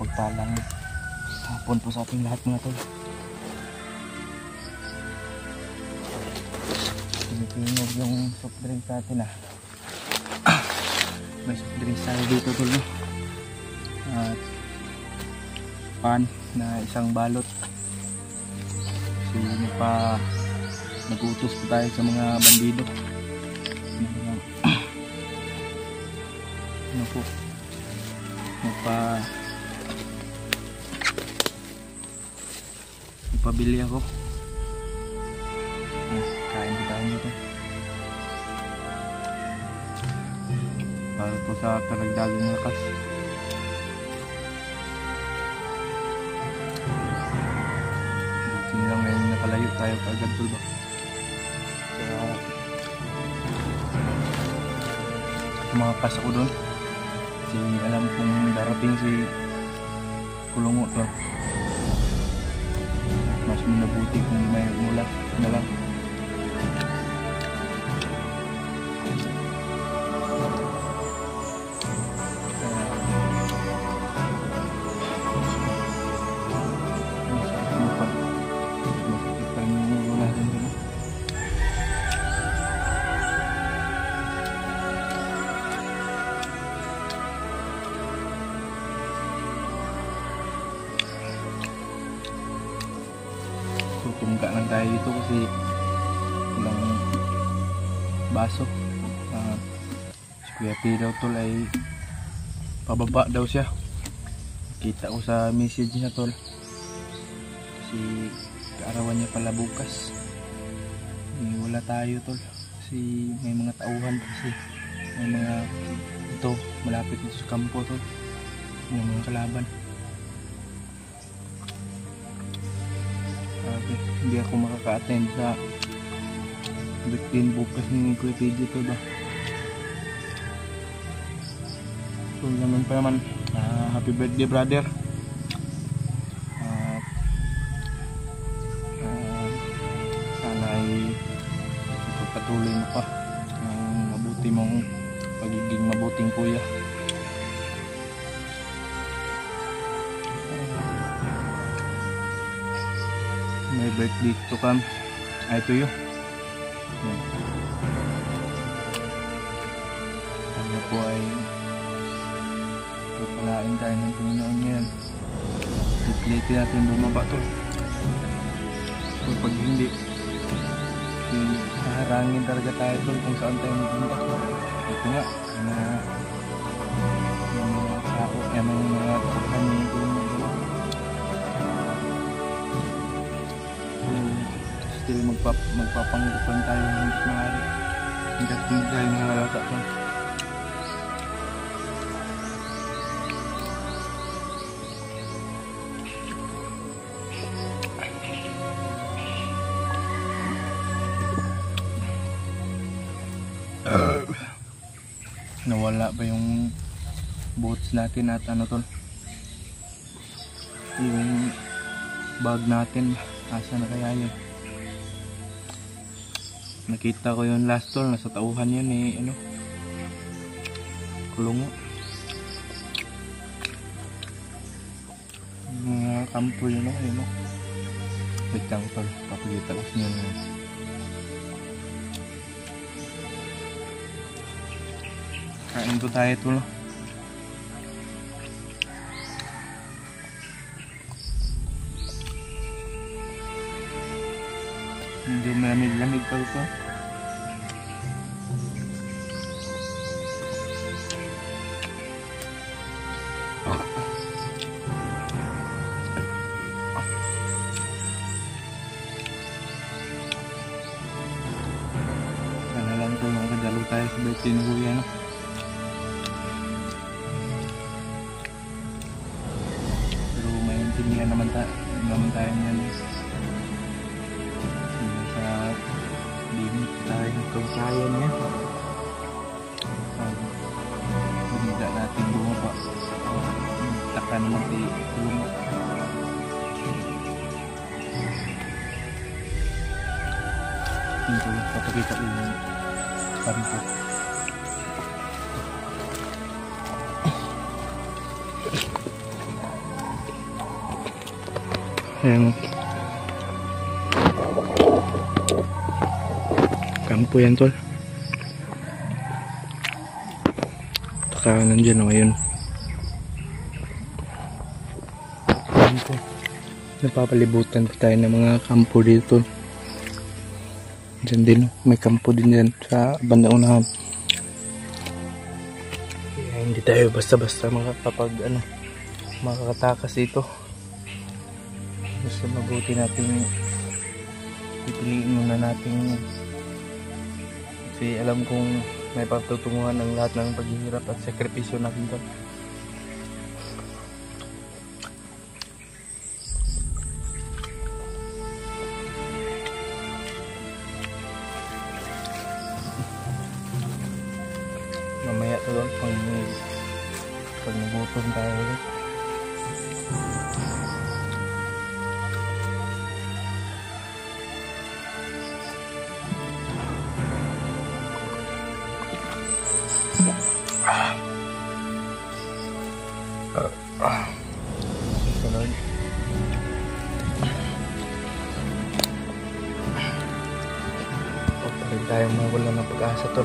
mapagpalang hapon po sa ating lahat mga tol. Pinipinog yung soft drink natin may soft drinks tayo dito tol, no? At pan na isang balot. So nag-utos po tayo sa mga bandido ano po, magpabili ako. Kain po tayo dito para po sa talagdagang lakas. Buti lang ngayon nakalayo tayo kaagad po ba? Kaya tumakas ako doon kasi alam kong darating si Kulungo to. Mas minabuti kung may mulat na lang. Tumungka lang tayo dito kasi ilang baso. Si Kuya P daw tol ay pababa daw siya. Kita ko sa message niya tol kasi kaarawan niya pala bukas. Wala tayo tol kasi may mga tauhan kasi may mga ito malapit dito sa kampo tol, yung mga kalaban. Hindi ako makaka-attend sa birthday bukas ni Kuya PJ to ba. So naman pa naman happy birthday brother. Sana ay patuloy mo pa ang mabuti mong pagiging mabuting kuya. May birthday to come. To you. Ano po ay pagpalain tayo ng Panginoon ngayon. Pipilitin natin bumaba to. So pag hindi, haharangin talaga tayo to kung saan tayo magpunta. Ito nga, yung mga tao, yung mga tauhan yung tulong. Still magpapanggupan tayo ng maaari. Hindi tayo nangalata to. Nawala ba yung boots natin at ano tol? Yung bag natin, asa na kaya yun? Nakita ko yung last tol, nasa tauhan yun ano, Kulungo. Mga kampo yun ayun wait lang tol, papagita ko sa inyo yun. Kain po tayo tol. Hindi malamig-lamig pa ito. Sana lang ito makadalo tayo sa birthday ni Kuya, no? Pero maintindihan naman tayo niyan. Tayo kaya niya. Hindi natin bumaba. Taka naman si Kulungo. Ito, papakita ko yung kampo. Ayan. Kampo yan tol. Saka nandyan o yun. Kampo. Napapalibutan pa tayo ng mga kampo dito. Diyan din, may kampo din dyan sa bandang unahan. Kaya hindi tayo basta-basta makakatakas dito. Basta mabuti natin pipiliin muna natin, kasi alam kong may pagtutunguhan ng lahat ng paghihirap at sakripisyo natin doon. Mamaya to doon pag nagutom tayo ulit. Sunod. Huwag pa rin tayo mawala ng pag-asa to.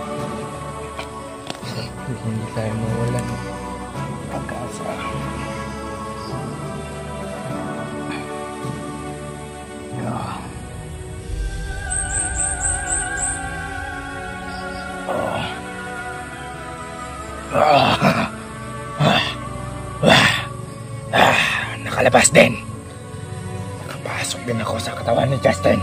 Hindi tayo mawala ng pag-asa. Nakalabas din. Nakapasok din ako sa katawan ni Justin.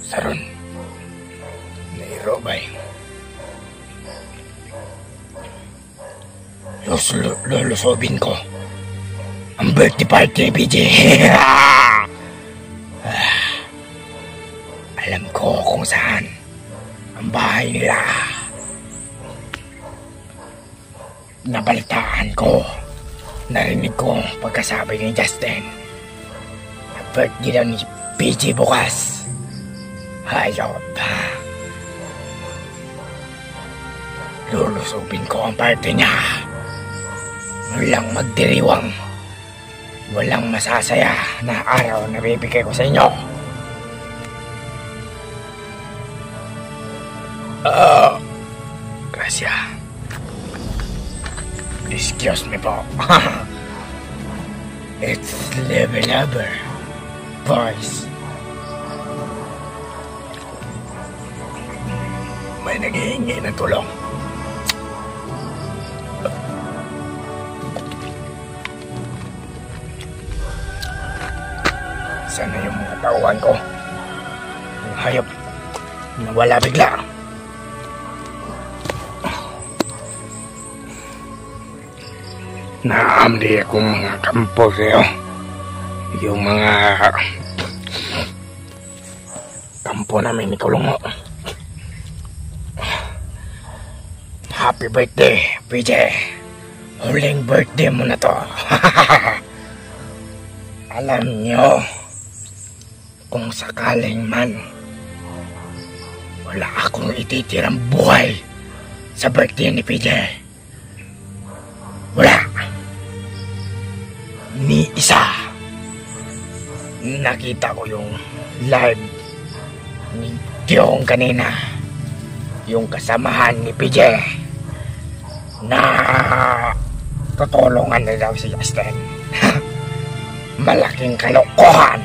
Saron. Nairobay. Lulusubin ko ang birthday party ni PJ. Alam ko kung saan ang bahay nila. Nabalitaan ko, narinig ko pagkasabi ni Justin na birthday daw ni PJ bukas. Hayop. Lulusubin ko ang party niya. Walang magdiriwang, walang masasaya na araw na bibigay ko sa inyo. Gracia. Excuse me po. It's Level Lover, boys. May naghihingi ng tulong. Sana yung mga tauhan ko, yung hayop, nawala bigla. Naamli akong mga kampo sa'yo. Yung mga kampo namin ni Kulungo. Happy birthday, PJ. Huling birthday mo na to. Alam nyo, kung sakaling man wala akong ititirang buhay sa birthday ni PJ, wala ni isa. Nakita ko yung live ni Kyong kanina, yung kasamahan ni PJ na tutulungan na daw si Justin. Malaking kalokohan,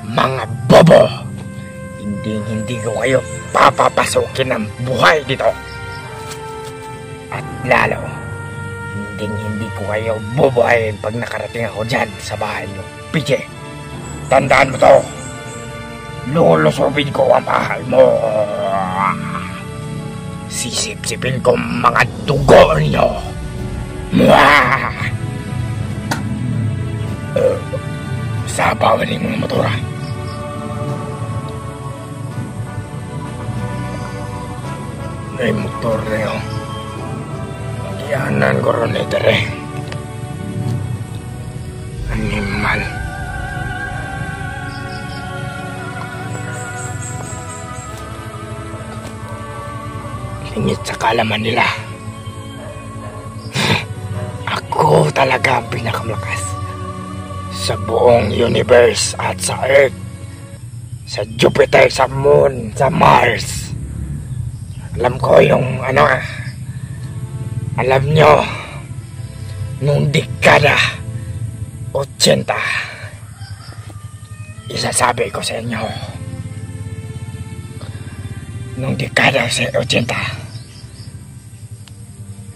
mga bobo. Hindi ko kayo papapasukin ng buhay dito. At lalo, hindi ko kayo bubuhayin pag nakarating ako dyan sa bahay nyo. PJ, tandaan mo to. Lulusubin ko ang bahay mo. Sisip-sipin ko mga dugo ninyo. Sabawan ng mga motora. May motor na yun. Magianan ko ron ito rin. Hingit sa kaalaman nila, ako talaga ang pinakamalakas sa buong universe at sa Earth, sa Jupiter, sa Moon, sa Mars. Alam ko yung alam nyo, nung dekada 80, isasabi ko sa inyo, nung dekada 80,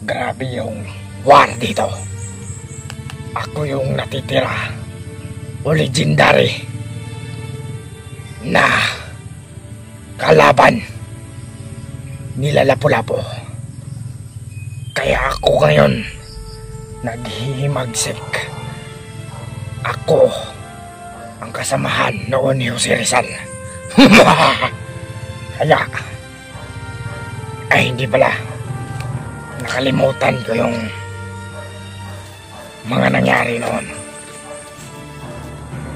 grabe yung war dito. Ako yung natitira o legendary na kalaban nila Lapu-Lapu. Kaya ako ngayon naghihimagsik. Ako ang kasamahan noon ni Jose Rizal. Kaya ay hindi pala nakalimutan ko yung mga nangyari noon.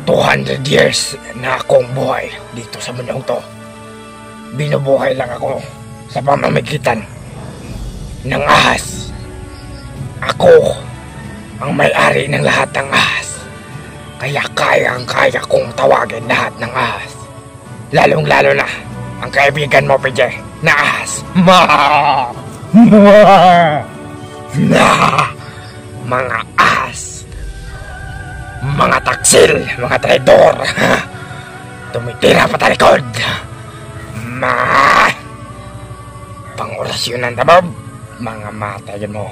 200 years na akong buhay dito sa mundong to. Binubuhay lang ako sa pamamagitan ng ahas. Ako ang may-ari ng lahat ng ahas. Kaya kaya kong tawagin lahat ng ahas. Lalong-lalo na ang kaibigan mo, PJ, na ahas. Mga ahas, mga taksil, mga traidor, tumitira pa talikod, pang-orasyon ng tabab, mga matayin mo.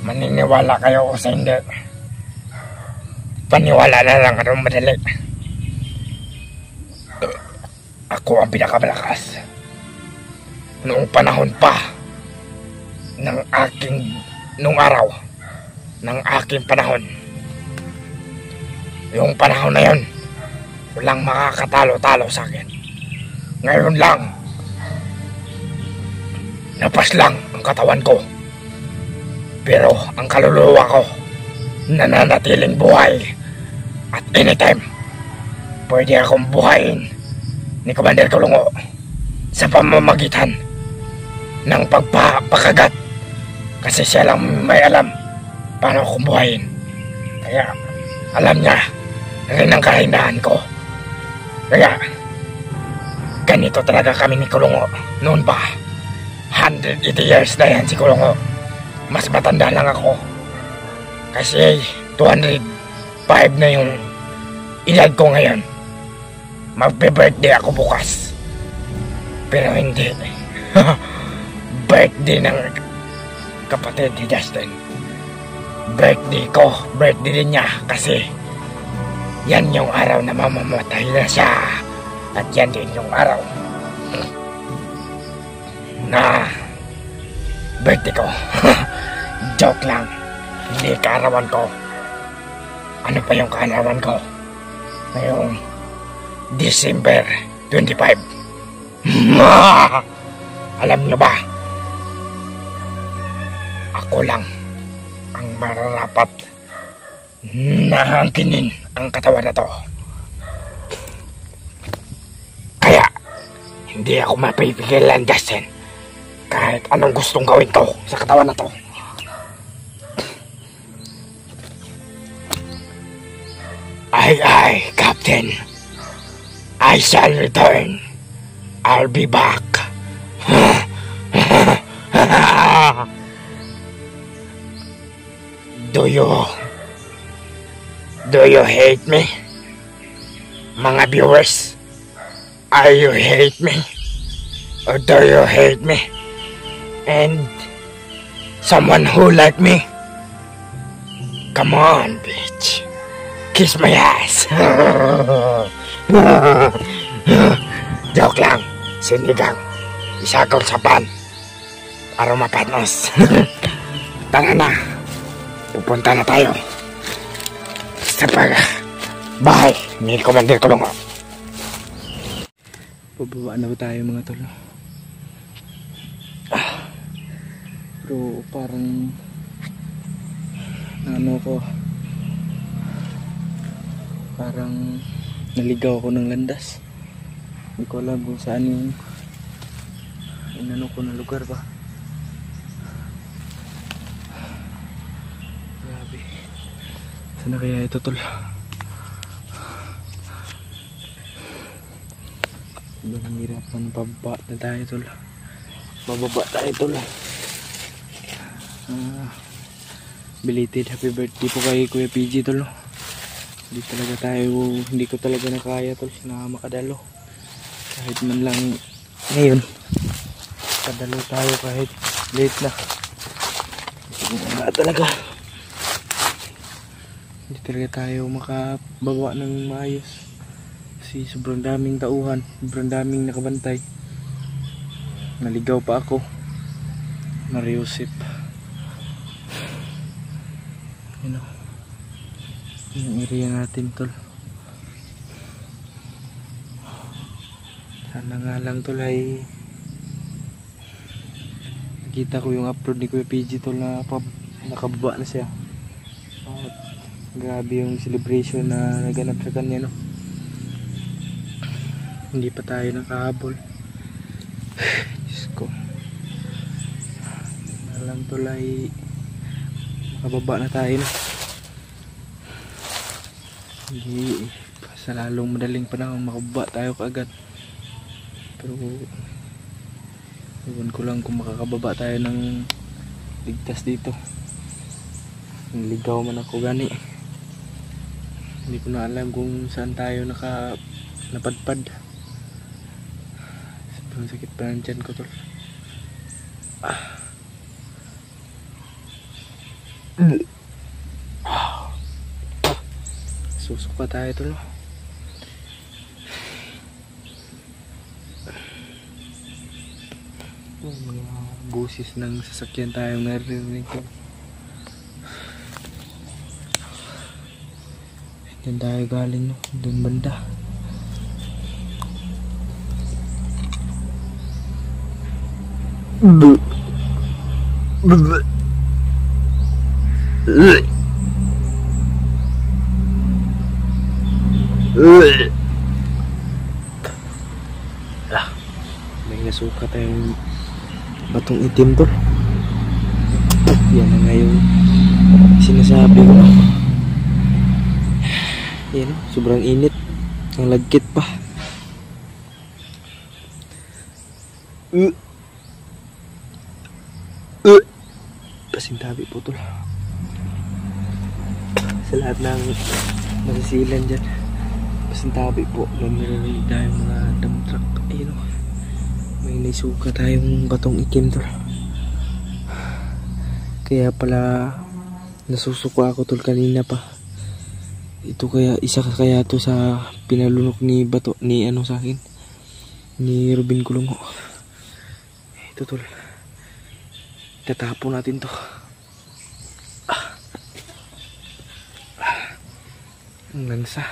Maniniwala kayo o sa hindi, paniwala na lang anong madali. Ako ang pinakamalakas noong panahon pa nung araw ng aking panahon. Yung panahon na yun, walang makakatalo-talo sa akin. Ngayon lang, napaslang ang katawan ko, pero ang kaluluwa ko nananatiling buhay. At anytime, pwede akong buhayin ni Commander Kulungo sa pamamagitan ng pagpapakagat, kasi siya lang may alam paano akong buhayin. Kaya alam niya rin ang kahinaan ko. Kaya ganito talaga kami ni Kulungo noon pa. 180 years na yan si Kulungo. Mas matanda lang ako, kasi 205 na yung edad ko ngayon. Magbe-birthday ako bukas, pero hindi birthday ng kapatid ni Justin. Birthday ko, birthday din niya, kasi yan yung araw na mamamatay na siya. At yan din yung araw na birthday ko. Joke lang, hindi kaarawan ko. Ano pa yung kaarawan ko? Ngayong December 25. Alam niyo ba, ako lang ang mararapat na hangkinin ang katawan na to. Kaya hindi ako mapipigilan, Justin, kahit anong gustong gawin ko sa katawan na to. Ay, Captain, I shall return. I'll be back. Do you hate me? Mga viewers, are you hate me? Or do you hate me? And someone who like me? Come on, bitch. Kiss my ass. Joke lang, sinigang, isagaw sa pan para mapanos. Tara na, pupunta na tayo sa bahay ni Commander Kulungo. Pababa na ba tayo mga tolo? Pero parang parang naligaw ako ng landas. Hindi ko alam kung saan yung inano ko na lugar ba. Grabe. Sana kaya ito tol? Sobrang hirap man, pababa na tayo tol. Bababa tayo tol. Belated happy birthday po kay Kuya PG tol. Hindi ko talaga nakaya tol na makadalo. Kahit man lang ngayon kadalo tayo kahit late na. Talaga hindi talaga tayo makababa ng maayos kasi sobrang daming tauhan, sobrang daming nakabantay. Naligaw pa ako, Mariusip, you know, yung area natin tol. Sana nga lang tol ay nakita ko yung upload ni Kuya PG tol na nakababa na siya. At grabe yung celebration na naganap sa kanya, no. Hindi pa tayo nakahabol. Diyos ko, alam tol ay makababa na tayo, no. Hindi sa lalong madaling panahon makababa tayo kaagad. Pero ewan ko lang kung makakababa tayo ng ligtas dito. Niligaw man ako gani. Hindi ko na alam kung saan tayo napadpad. Sobrang sakit pa ng tiyan ko tol. Susuka tayo tol. Mga busis ng sasakyan tayong naririnig ko. Diyan tayo galing, no? Doon banda. May nasuka tayong batong itim tol. Yan na nga yung sinasabi ko, no? Yan, no? Sobrang init. Ang lagkit pa. Pasintabi po tol. Sa lahat ng masisilan dyan, pasintabi po. Mamirinig tayong mga dump truck. Ayun, no? May naisuka tayong batong itim tol. Kaya pala nasusuka ako tol kanina pa. Ito kaya, isa kaya to sa pinalunok ni bato ni ano sa akin, ni Ruben Kulungo. Ito tol, tatapon natin to. Ang lansa.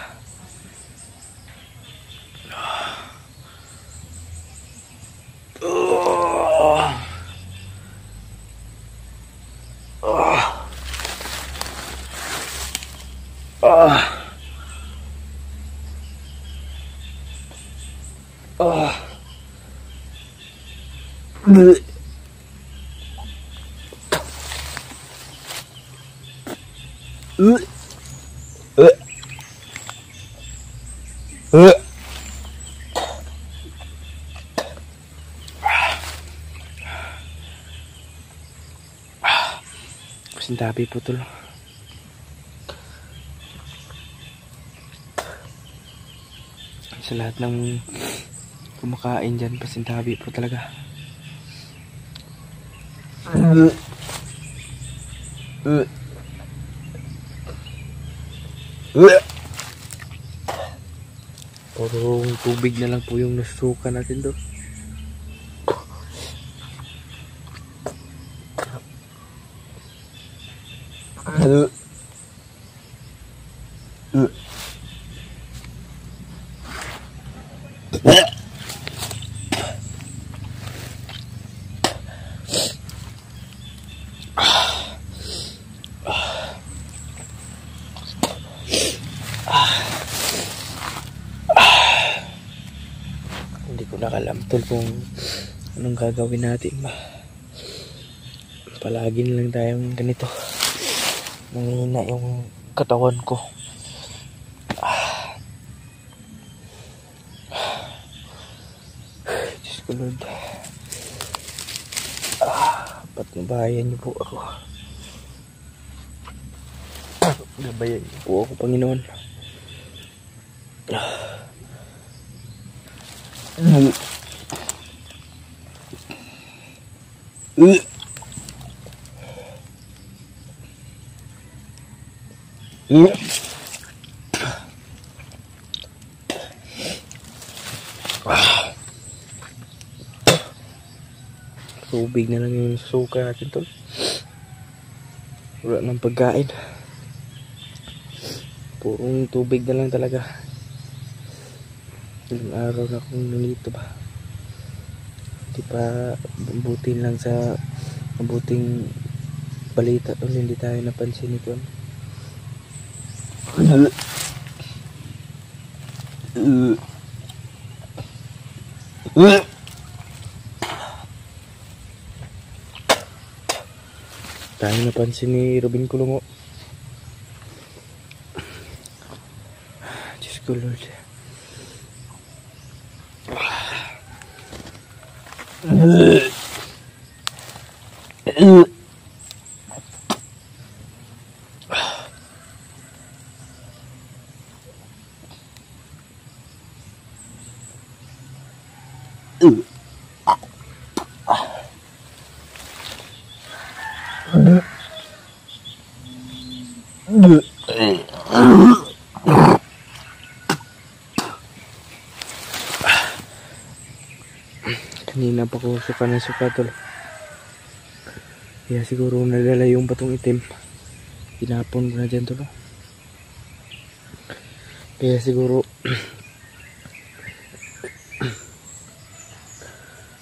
Pasintabi po tol. Sa lahat ng kumakain dyan, pasintabi po talaga. Puro tubig na lang po yung nasusuka natin doon. ko nakalam tol kung anong gagawin natin ba. Palagi na lang tayong ganito. Nanghihina yung katawan ko. Diyos ko Lord. Patnubayan niyo po ako. Gabayan niyo po ako, Panginoon. Tubig na lang yung suka natin tol. Wala ng pagkain. Purong tubig na lang talaga. Ilang araw na akong nandito ba. Hindi pa mabuting lang sa mabuting balita tol. Hindi tayo napansin ito. Tayo napansin ni Robin Kulungo. Diyos ko Lord. Kanina pa ko suka ng suka tol. Kaya siguro nadala yung batong itim. Tinapon ko na dyan tol. Kaya siguro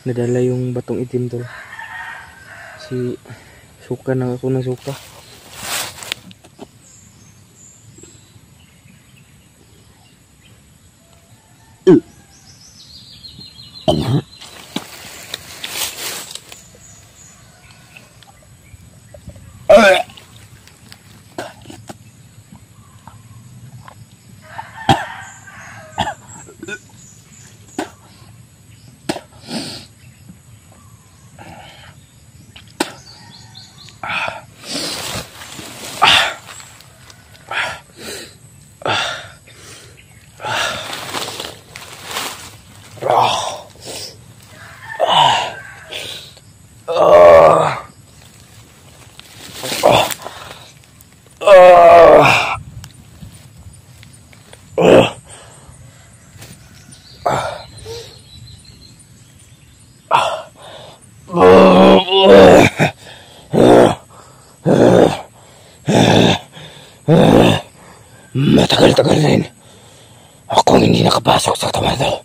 nadala yung batong itim tol. Si suka na ako ng suka. Matagal-tagal rin akong hindi nakapasok sa kamado.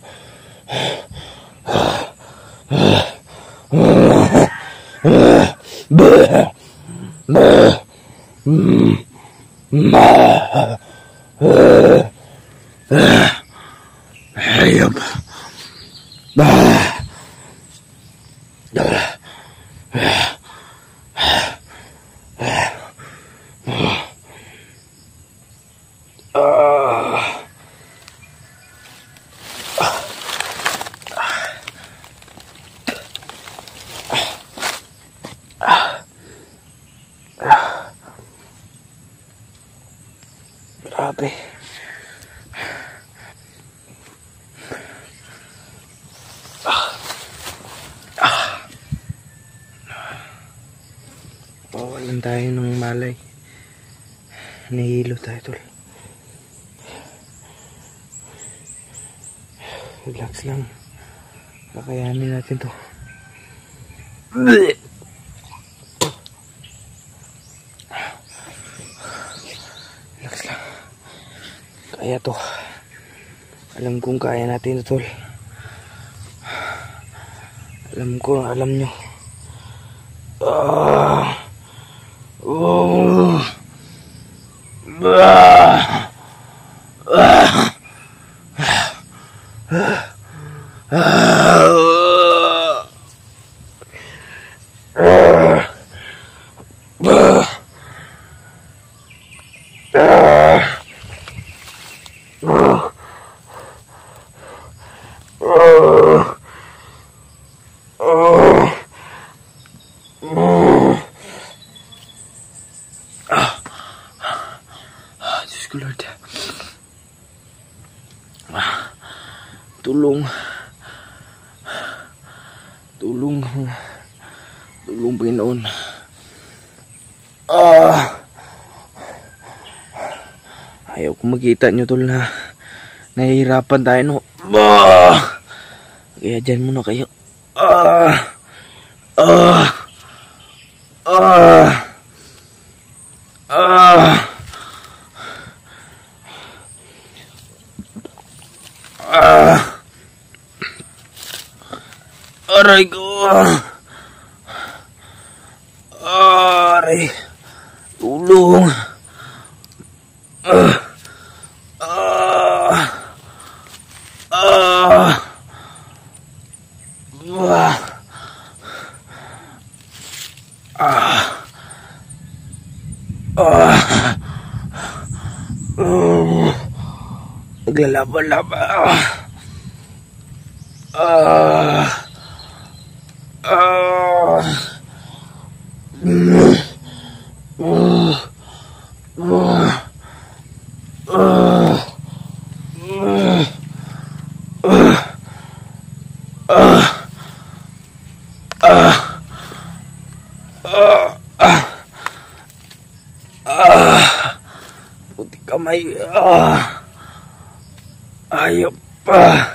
Hayop. Grabe. Pawalan tayo ng malay. Nahihilo tayo tol. Relax lang. Kakayanin natin to. Relax lang. Kaya to. Alam kong kaya natin to tol. Alam ko, alam nyo. Diyos ko Lord. Tulong. Tulong. Tulong Panginoon. Ayaw ko makita nyo tol na nahihirapan tayo no. Kaya dyan muna kayo. Aray ko. Aray. Tulong. Naglalaban-laban. Puti kamay. Ayop pa.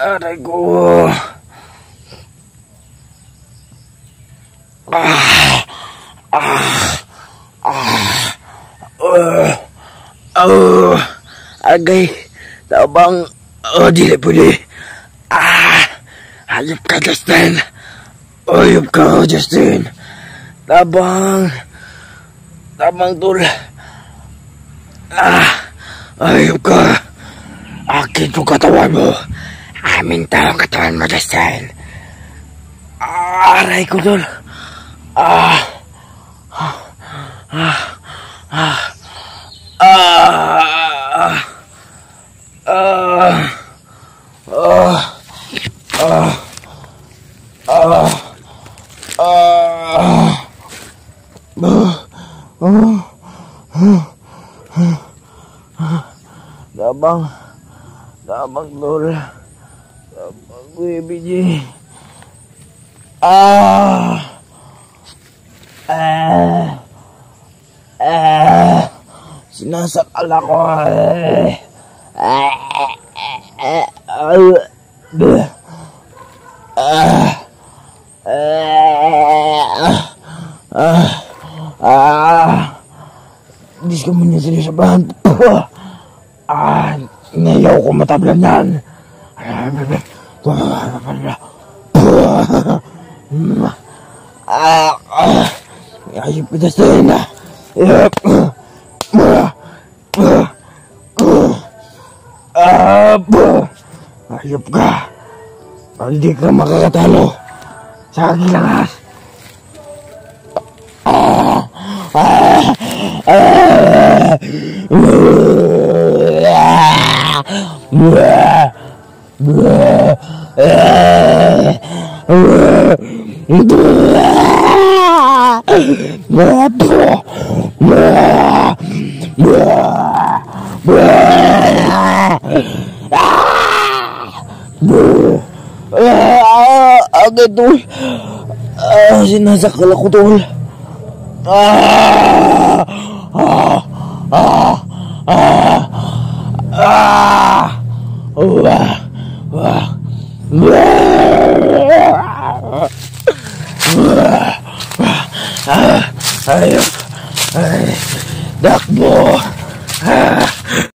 Aray ko. Agay. Tabang. Dili pwede. Ayop ka, Justin. Ayop ka, Justin. Tabang. Tabang tol. Ayop ka. Akin yung katawan mo. Amin tao ang katawan mo, Justin. Aray ko tol. Dabang tol. Dabang gue biji. Sinasakal ako. Dis ka muna sila sa bahan. Ngayaw ko matablan yan. Ayop ka Justin. Ayop ka. Hindi ka makakatalo sa aking langas. Agad tol. Sinasakal ako tol. Ayop.